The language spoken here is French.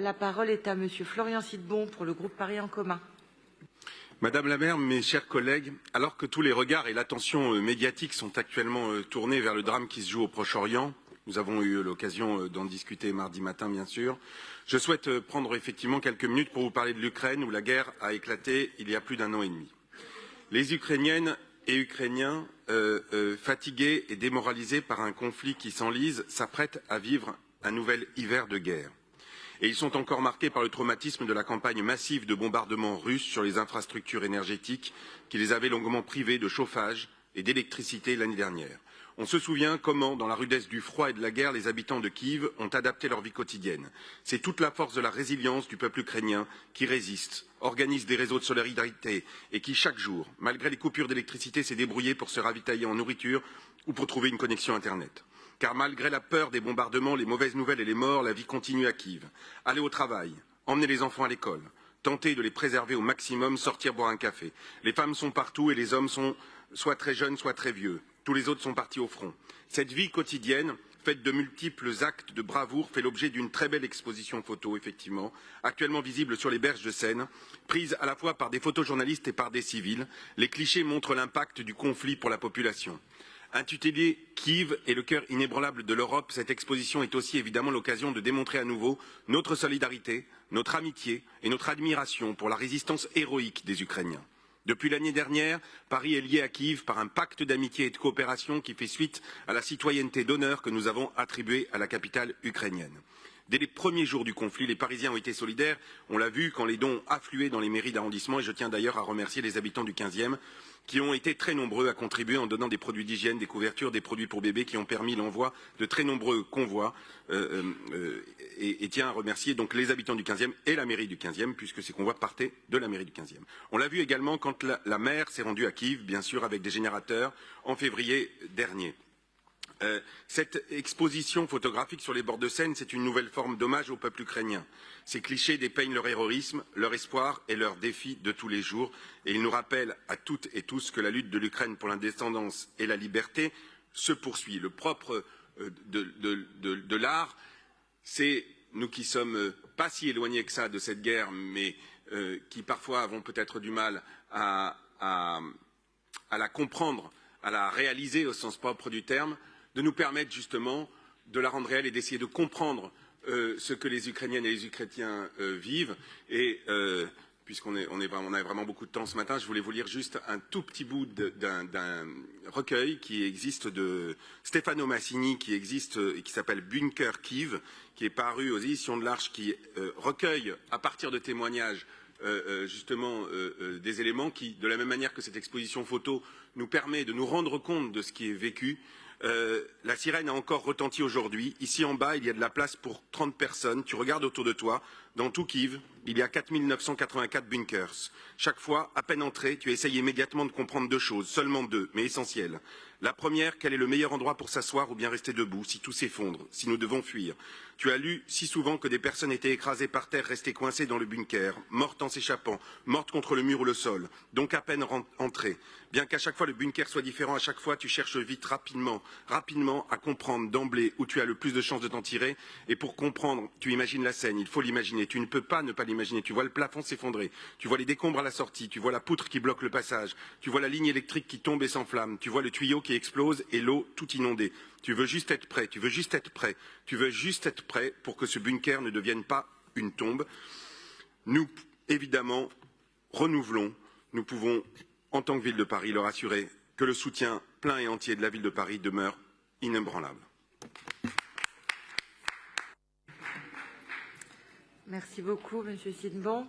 La parole est à Monsieur Florian Sidbon pour le groupe Paris en commun. Madame la maire, mes chers collègues, alors que tous les regards et l'attention médiatique sont actuellement tournés vers le drame qui se joue au Proche-Orient, nous avons eu l'occasion d'en discuter mardi matin, bien sûr, je souhaite prendre effectivement quelques minutes pour vous parler de l'Ukraine, où la guerre a éclaté il y a plus d'un an et demi. Les Ukrainiennes et Ukrainiens, fatigués et démoralisés par un conflit qui s'enlise, s'apprêtent à vivre un nouvel hiver de guerre. Et ils sont encore marqués par le traumatisme de la campagne massive de bombardements russes sur les infrastructures énergétiques qui les avaient longuement privés de chauffage et d'électricité l'année dernière. On se souvient comment, dans la rudesse du froid et de la guerre, les habitants de Kiev ont adapté leur vie quotidienne. C'est toute la force de la résilience du peuple ukrainien qui résiste, organise des réseaux de solidarité et qui, chaque jour, malgré les coupures d'électricité, s'est débrouillé pour se ravitailler en nourriture ou pour trouver une connexion Internet. Car malgré la peur des bombardements, les mauvaises nouvelles et les morts, la vie continue à Kiev. Aller au travail, emmener les enfants à l'école, tenter de les préserver au maximum, sortir boire un café. Les femmes sont partout et les hommes sont soit très jeunes, soit très vieux. Tous les autres sont partis au front. Cette vie quotidienne, faite de multiples actes de bravoure, fait l'objet d'une très belle exposition photo, effectivement, actuellement visible sur les berges de Seine, prise à la fois par des photojournalistes et par des civils. Les clichés montrent l'impact du conflit pour la population. Intitulée Kiev est le cœur inébranlable de l'Europe, cette exposition est aussi évidemment l'occasion de démontrer à nouveau notre solidarité, notre amitié et notre admiration pour la résistance héroïque des Ukrainiens. Depuis l'année dernière, Paris est lié à Kiev par un pacte d'amitié et de coopération qui fait suite à la citoyenneté d'honneur que nous avons attribuée à la capitale ukrainienne. Dès les premiers jours du conflit, les Parisiens ont été solidaires, on l'a vu quand les dons affluaient dans les mairies d'arrondissement, et je tiens d'ailleurs à remercier les habitants du 15e qui ont été très nombreux à contribuer en donnant des produits d'hygiène, des couvertures, des produits pour bébés qui ont permis l'envoi de très nombreux convois. Et tiens à remercier donc les habitants du 15e et la mairie du 15e, puisque ces convois partaient de la mairie du 15e. On l'a vu également quand la maire s'est rendue à Kiev, bien sûr, avec des générateurs, en février dernier. Cette exposition photographique sur les bords de Seine, c'est une nouvelle forme d'hommage au peuple ukrainien. Ces clichés dépeignent leur héroïsme, leur espoir et leurs défis de tous les jours. Et ils nous rappellent à toutes et tous que la lutte de l'Ukraine pour l'indépendance et la liberté se poursuit. Le propre de l'art, c'est nous qui sommes pas si éloignés que ça de cette guerre, mais qui parfois avons peut-être du mal à la comprendre, à la réaliser au sens propre du terme, de nous permettre justement de la rendre réelle et d'essayer de comprendre ce que les Ukrainiennes et les Ukrainiens vivent. Et puisqu'on a vraiment beaucoup de temps ce matin, je voulais vous lire juste un tout petit bout d'un recueil qui existe de Stefano Massini, qui existe et qui s'appelle Bunker Kiev, qui est paru aux éditions de l'Arche, qui recueille à partir de témoignages justement des éléments qui, de la même manière que cette exposition photo, nous permet de nous rendre compte de ce qui est vécu. La sirène a encore retenti aujourd'hui. Ici en bas, il y a de la place pour 30 personnes. Tu regardes autour de toi. Dans tout Kiev, il y a 4984 bunkers. Chaque fois, à peine entré, tu essayes immédiatement de comprendre deux choses, seulement deux, mais essentielles. La première, quel est le meilleur endroit pour s'asseoir ou bien rester debout, si tout s'effondre, si nous devons fuir. Tu as lu si souvent que des personnes étaient écrasées par terre, restées coincées dans le bunker, mortes en s'échappant, mortes contre le mur ou le sol, donc à peine entrées. Bien qu'à chaque fois le bunker soit différent, à chaque fois tu cherches vite, rapidement à comprendre d'emblée où tu as le plus de chances de t'en tirer. Et pour comprendre, tu imagines la scène, il faut l'imaginer. Tu ne peux pas ne pas l'imaginer. Tu vois le plafond s'effondrer, tu vois les décombres à la sortie, tu vois la poutre qui bloque le passage, tu vois la ligne électrique qui tombe et s'enflamme, tu vois le tuyau qui explose et l'eau tout inondée. Tu veux juste être prêt, tu veux juste être prêt, tu veux juste être prêt pour que ce bunker ne devienne pas une tombe. Nous, évidemment, renouvelons, nous pouvons, en tant que ville de Paris, leur assurer que le soutien plein et entier de la ville de Paris demeure inébranlable. Merci beaucoup, Monsieur Sidbon.